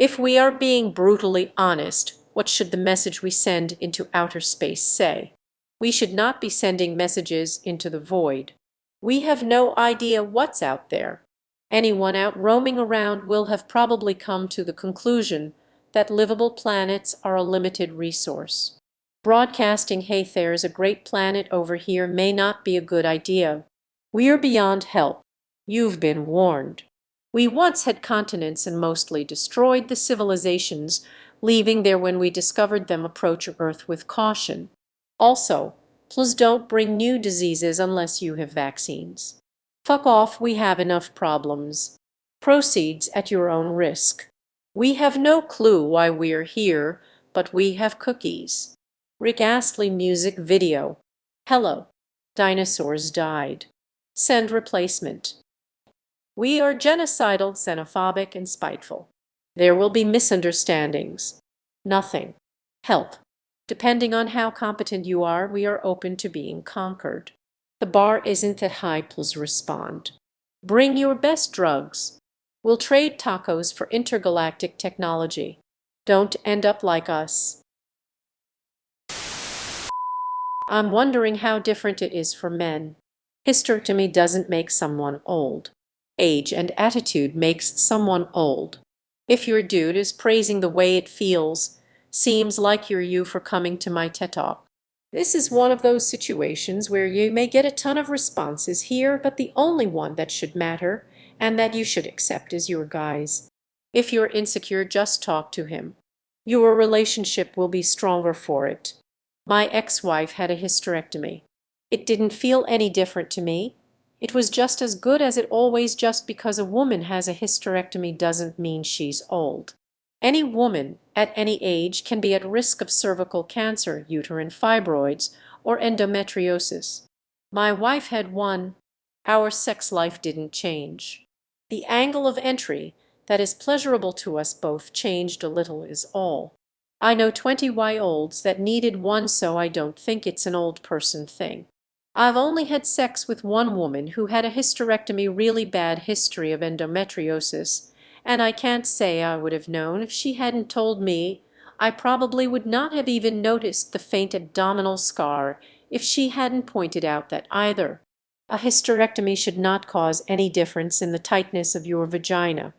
If we are being brutally honest, what should the message we send into outer space say? We should not be sending messages into the void. We have no idea what's out there. Anyone out roaming around will have probably come to the conclusion that livable planets are a limited resource. Broadcasting, "Hey, there's a great planet over here," may not be a good idea. We're beyond help. You've been warned. We once had continents and mostly destroyed the civilizations, leaving there when we discovered them. Approach Earth with caution. Also, please don't bring new diseases unless you have vaccines. Fuck off, we have enough problems. Proceeds at your own risk. We have no clue why we're here, but we have cookies. Rick Astley music video. Hello. Dinosaurs died. Send replacement. We are genocidal, xenophobic, and spiteful. There will be misunderstandings. Nothing. Help. Depending on how competent you are, we are open to being conquered. The bar isn't that high, please respond. Bring your best drugs. We'll trade tacos for intergalactic technology. Don't end up like us. I'm wondering how different it is for men. Hysterectomy doesn't make someone old. Age and attitude makes someone old. If your dude is praising the way it feels, seems like you're you for coming to my TED Talk. This is one of those situations where you may get a ton of responses here, but the only one that should matter and that you should accept is your guy's. If you're insecure, just talk to him. Your relationship will be stronger for it. My ex-wife had a hysterectomy. It didn't feel any different to me. It was just as good as it always. Just because a woman has a hysterectomy doesn't mean she's old. Any woman at any age can be at risk of cervical cancer, uterine fibroids, or endometriosis. My wife had one. Our sex life didn't change. The angle of entry that is pleasurable to us both changed a little is all. I know 20-year-olds that needed one, so I don't think it's an old person thing. I've only had sex with one woman who had a hysterectomy, really bad history of endometriosis, and I can't say I would have known if she hadn't told me. I probably would not have even noticed the faint abdominal scar if she hadn't pointed out that either. A hysterectomy should not cause any difference in the tightness of your vagina.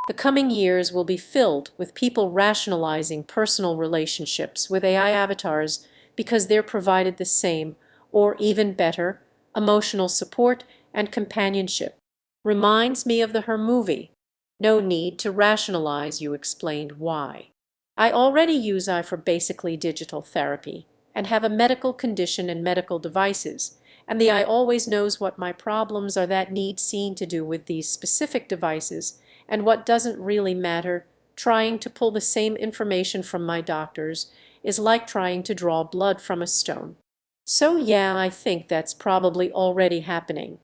The coming years will be filled with people rationalizing personal relationships with AI avatars because they're provided the same, or even better, emotional support and companionship. Reminds me of the Her movie. No need to rationalize, you explained why. I already use AI for basically digital therapy and have a medical condition and medical devices, and the AI always knows what my problems are that need seen to do with these specific devices and what doesn't really matter. Trying to pull the same information from my doctors is like trying to draw blood from a stone. So yeah, I think that's probably already happening.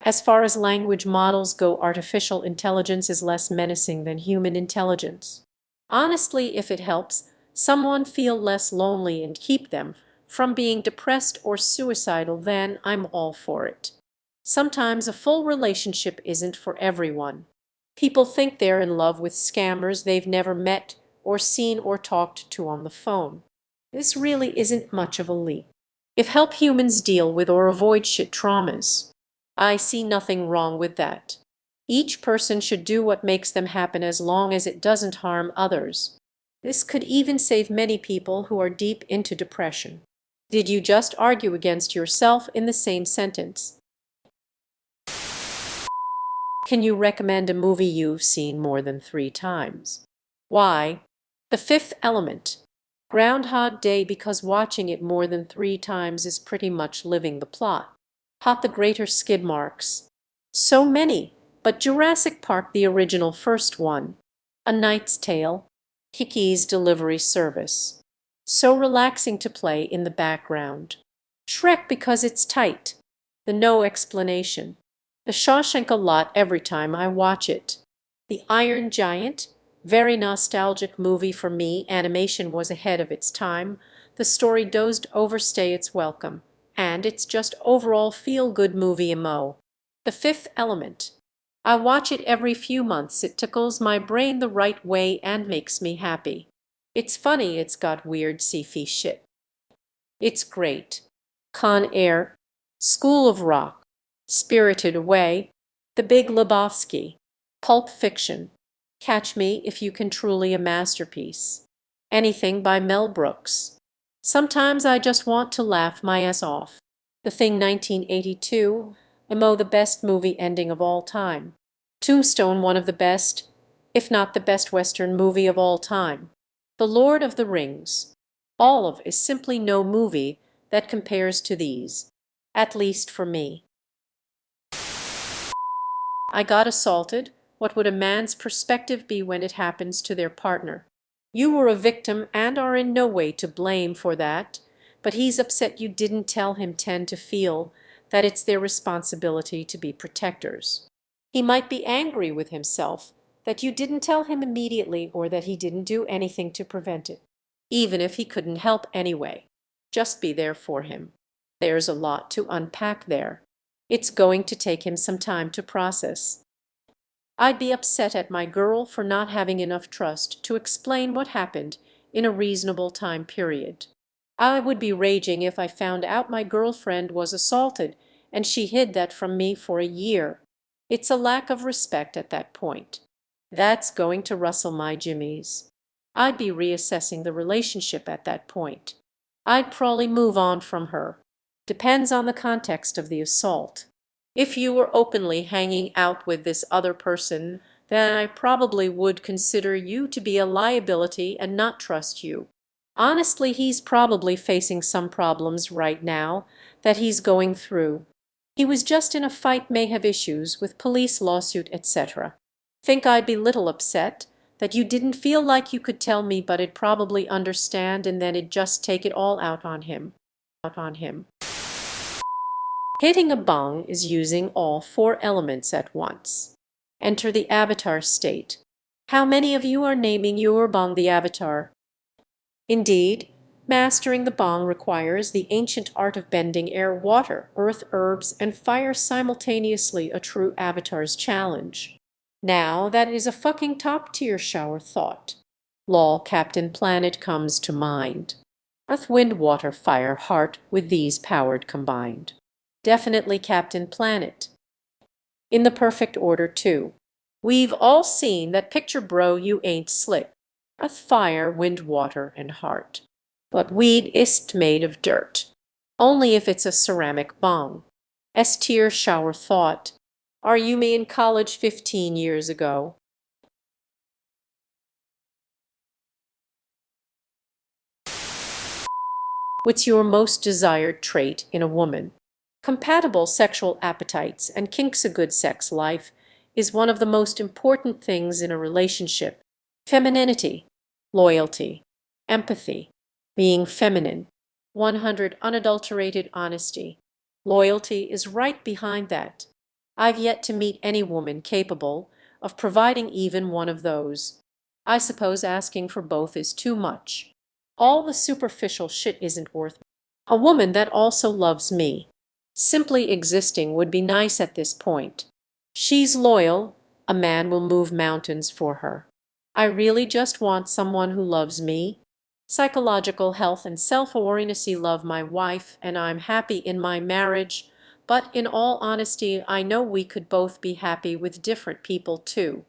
As far as language models go, artificial intelligence is less menacing than human intelligence. Honestly, if it helps someone feel less lonely and keep them from being depressed or suicidal, then I'm all for it. Sometimes a full relationship isn't for everyone. People think they're in love with scammers they've never met or seen or talked to on the phone. This really isn't much of a leap. If help humans deal with or avoid shit traumas, I see nothing wrong with that. Each person should do what makes them happen as long as it doesn't harm others. This could even save many people who are deep into depression. Did you just argue against yourself in the same sentence? Can you recommend a movie you've seen more than 3 times? Why? The Fifth Element. Groundhog Day, because watching it more than 3 times is pretty much living the plot. Hot, the greater skid marks. So many, but Jurassic Park, the original first one. A Knight's Tale. Kiki's Delivery Service. So relaxing to play in the background. Shrek, because it's tight. The no explanation. The Shawshank, a lot every time I watch it. The Iron Giant, very nostalgic movie for me. Animation was ahead of its time. The story dozed overstay its welcome, and it's just overall feel-good movie. The Fifth Element. I watch it every few months. It tickles my brain the right way and makes me happy. It's funny it's got weird sci-fi shit. It's great. Con Air, School of Rock, Spirited Away, The Big Lebowski, Pulp Fiction, Catch Me If You Can Truly a masterpiece. Anything by Mel Brooks. Sometimes I just want to laugh my ass off. The Thing 1982, the best movie ending of all time. Tombstone one of the best, if not the best Western movie of all time. The Lord of the Rings. Olive is simply no movie that compares to these, at least for me. I got assaulted. What would a man's perspective be when it happens to their partner? You were a victim and are in no way to blame for that, but he's upset you didn't tell him tend to feel that it's their responsibility to be protectors. He might be angry with himself that you didn't tell him immediately or that he didn't do anything to prevent it. Even if he couldn't help anyway, just be there for him. There's a lot to unpack there. It's going to take him some time to process. I'd be upset at my girl for not having enough trust to explain what happened in a reasonable time period. I would be raging if I found out my girlfriend was assaulted and she hid that from me for a year. It's a lack of respect at that point. That's going to rustle my jimmies. I'd be reassessing the relationship at that point. I'd probably move on from her. Depends on the context of the assault. If you were openly hanging out with this other person, then I probably would consider you to be a liability and not trust you. Honestly, he's probably facing some problems right now that he's going through. He was just in a fight, may have issues with police lawsuit, etc. Think I'd be little upset that you didn't feel like you could tell me, but it'd probably understand and then it'd just take it all out on him. Hitting a bong is using all four elements at once. Enter the avatar state. How many of you are naming your bong the avatar? Indeed, mastering the bong requires the ancient art of bending air, water, earth, herbs, and fire simultaneously, a true avatar's challenge. Now that is a fucking top-tier shower thought. Lol, Captain Planet comes to mind. Earth, wind, water, fire, heart, with these powered combined. Definitely Captain Planet. In the perfect order, too. We've all seen that picture, bro, you ain't slick. Earth, fire, wind, water, and heart. But weed ist made of dirt. Only if it's a ceramic bong. S-tier shower thought. Are you me in college 15 years ago? What's your most desired trait in a woman? Compatible sexual appetites and kinks. A good sex life is one of the most important things in a relationship. Femininity, loyalty, empathy, being feminine, 100 unadulterated honesty. Loyalty is right behind that. I've yet to meet any woman capable of providing even one of those. I suppose asking for both is too much. All the superficial shit isn't worth it. A woman that also loves me. Simply existing would be nice at this point. She's loyal. A man will move mountains for her. I really just want someone who loves me. Psychological health and self-awareness. Love my wife and I'm happy in my marriage, but in all honesty, I know we could both be happy with different people too.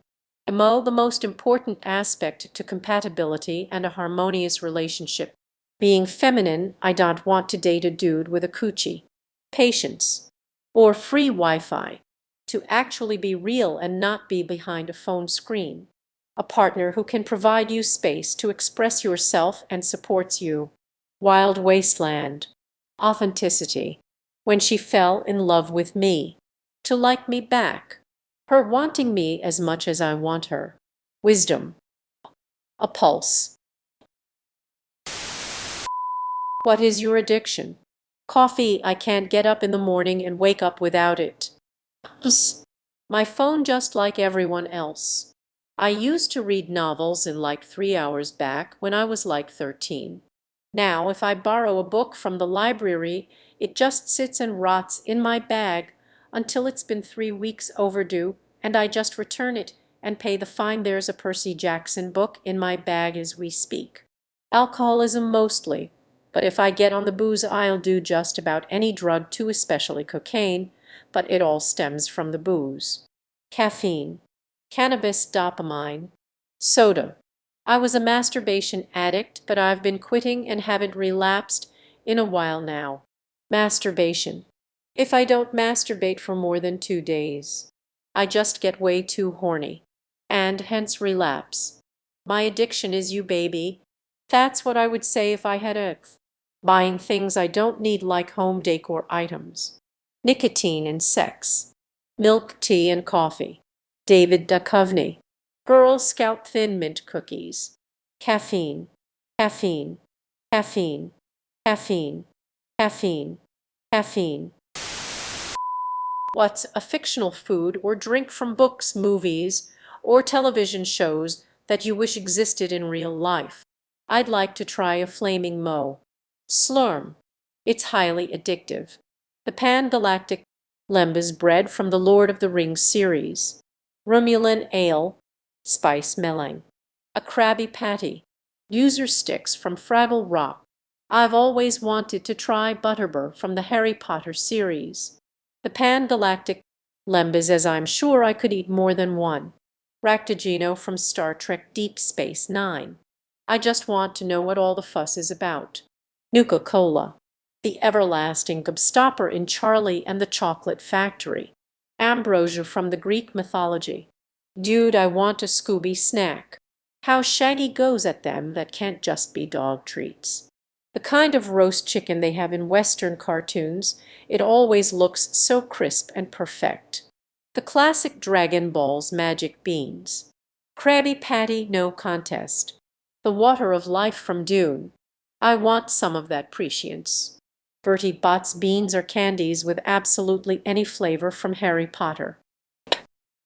The most important aspect to compatibility and a harmonious relationship. Being feminine, I don't want to date a dude with a coochie. Patience. Or free Wi-Fi. To actually be real and not be behind a phone screen. A partner who can provide you space to express yourself and supports you. Wild wasteland. Authenticity. When she fell in love with me. To like me back. Her wanting me as much as I want her. Wisdom. A pulse. What is your addiction? Coffee. I can't get up in the morning and wake up without it. My phone, just like everyone else. I used to read novels in like 3 hours back when I was like 13. Now, if I borrow a book from the library, it just sits and rots in my bag until it's been 3 weeks overdue and I just return it and pay the fine. There's a Percy Jackson book in my bag as we speak. Alcoholism mostly, but if I get on the booze I'll do just about any drug too, especially cocaine, but it all stems from the booze. Caffeine, cannabis, dopamine, soda. I was a masturbation addict, but I've been quitting and haven't relapsed in a while now. Masturbation. If I don't masturbate for more than 2 days, I just get way too horny, and hence relapse. My addiction is you, baby. That's what I would say if I had a buying things I don't need like home decor items. Nicotine and sex. Milk, tea, and coffee. David Duchovny. Girl Scout Thin Mint cookies. Caffeine. Caffeine. Caffeine. Caffeine. Caffeine. Caffeine. What's a fictional food or drink from books, movies, or television shows that you wish existed in real life? I'd like to try a flaming mo. Slurm. It's highly addictive. The pan-galactic lembas bread from the Lord of the Rings series. Romulan ale. Spice melon. A Krabby Patty. User sticks from Fraggle Rock. I've always wanted to try Butterbur from the Harry Potter series. The pan-galactic lembas, as I'm sure I could eat more than one. Ractigino from Star Trek Deep Space Nine. I just want to know what all the fuss is about. Nuka-Cola. The everlasting gobstopper in Charlie and the Chocolate Factory. Ambrosia from the Greek mythology. Dude, I want a Scooby snack. How Shaggy goes at them, that can't just be dog treats. The kind of roast chicken they have in Western cartoons, it always looks so crisp and perfect. The classic Dragon Ball's magic beans. Krabby Patty, no contest. The water of life from Dune. I want some of that prescience. Bertie Bott's beans are candies with absolutely any flavor from Harry Potter.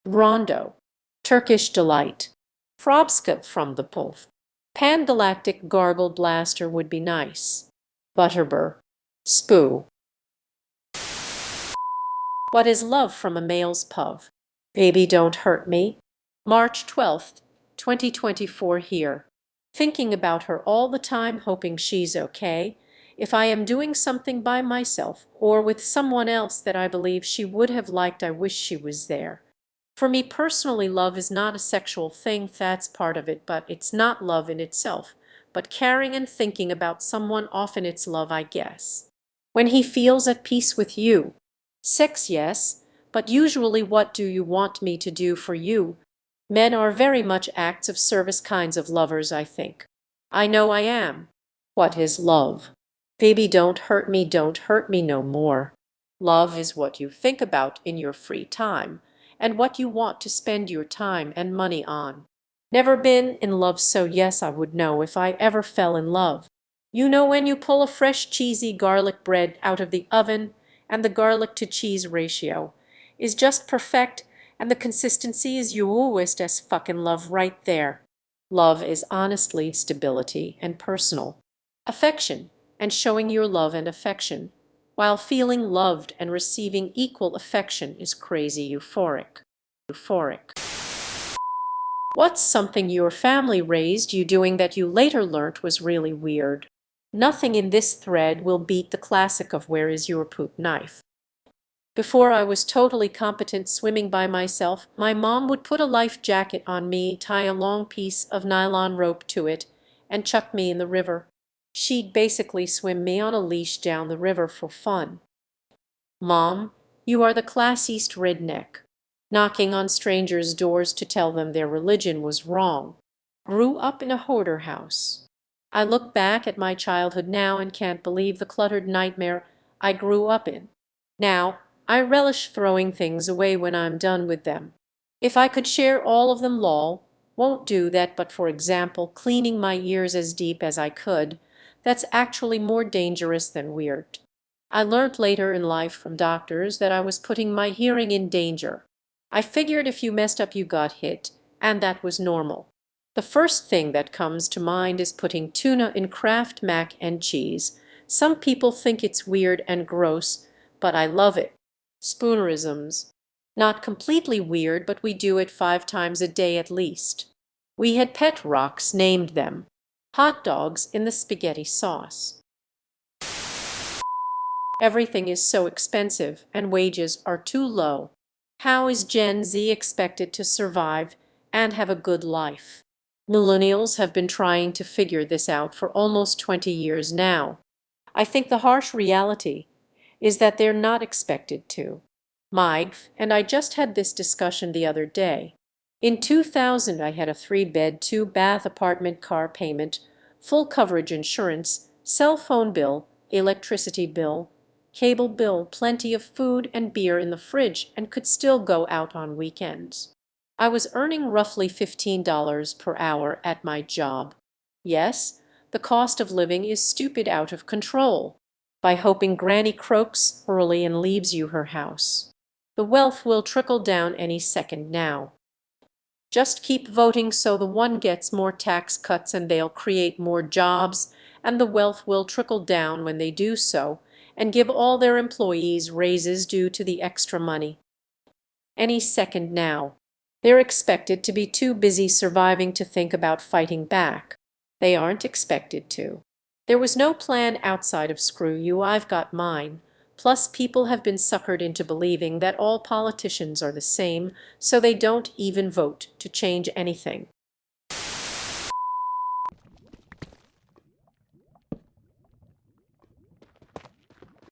Rondo. Turkish delight. Frobska from the Pulf. Pan-galactic gargle blaster would be nice. Butterbur. Spoo. What is love from a male's puv? Baby Don't Hurt Me. March 12th, 2024 here. Thinking about her all the time, hoping she's okay. If I am doing something by myself or with someone else that I believe she would have liked, I wish she was there. For me personally, love is not a sexual thing, that's part of it, but it's not love in itself. But caring and thinking about someone, often it's love, I guess. When he feels at peace with you. Sex, yes, but usually what do you want me to do for you? Men are very much acts of service kinds of lovers, I think. I know I am. What is love? Baby, don't hurt me no more. Love is what you think about in your free time, and what you want to spend your time and money on. Never been in love, so yes, I would know if I ever fell in love. You know, when you pull a fresh cheesy garlic bread out of the oven and the garlic to cheese ratio is just perfect and the consistency is youest as fucking love right there. Love is honestly stability and personal affection and showing your love and affection while feeling loved and receiving equal affection is crazy euphoric. What's something your family raised you doing that you later learnt was really weird? Nothing in this thread will beat the classic of where is your poop knife? Before I was totally competent swimming by myself, my mom would put a life jacket on me, tie a long piece of nylon rope to it, and chuck me in the river. She'd basically swim me on a leash down the river for fun. Mom, you are the classiest redneck, knocking on strangers' doors to tell them their religion was wrong. Grew up in a hoarder house. I look back at my childhood now and can't believe the cluttered nightmare I grew up in. Now, I relish throwing things away when I'm done with them. If I could share all of them, lol, won't do that, but for example, cleaning my ears as deep as I could, that's actually more dangerous than weird. I learned later in life from doctors that I was putting my hearing in danger. I figured if you messed up, you got hit, and that was normal. The first thing that comes to mind is putting tuna in Kraft mac and cheese. Some people think it's weird and gross, but I love it. Spoonerisms. Not completely weird, but we do it 5 times a day at least. We had pet rocks, named them hot dogs in the spaghetti sauce. Everything is so expensive and wages are too low. How is Gen Z expected to survive and have a good life? Millennials have been trying to figure this out for almost 20 years now. I think the harsh reality is that they're not expected to. Youve and I just had this discussion the other day. In 2000, I had a 3-bed, 2-bath apartment, car payment, full coverage insurance, cell phone bill, electricity bill, cable bill, plenty of food and beer in the fridge, and could still go out on weekends. I was earning roughly $15 per hour at my job. Yes, the cost of living is stupid out of control. By hoping Granny croaks early and leaves you her house. The wealth will trickle down any second now. Just keep voting so the one gets more tax cuts and they'll create more jobs, and the wealth will trickle down when they do so, and give all their employees raises due to the extra money. Any second now. They're expected to be too busy surviving to think about fighting back. They aren't expected to. There was no plan outside of "screw you, I've got mine." Plus people have been suckered into believing that all politicians are the same, so they don't even vote to change anything.